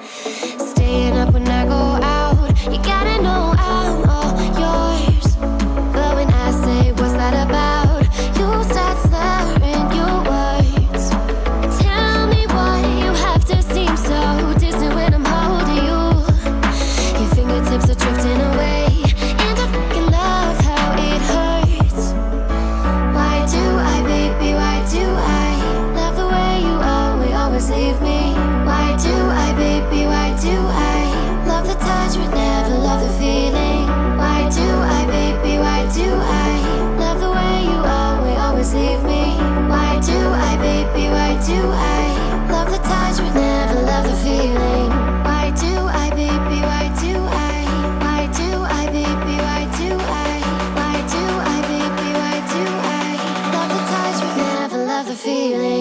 Staying up when I go out, you gotta know I'm all yours. But when I say what's that about, you start slurring your words. Tell me why you have to seem so distant when I'm holding you. Your fingertips are drifting away, and I fucking love how it hurts. Why do I, baby, why do I love the way you always leave me? Why do I, baby, why do I love the touch but never love the feeling? Why do I, baby, why do I love the way you always leave me? Why do I, baby, why do I love the touch but never love the feeling? Why do I, baby, why do I? Why do I, baby, why do I? Why do I, baby, why do I love the touch but never love the feeling?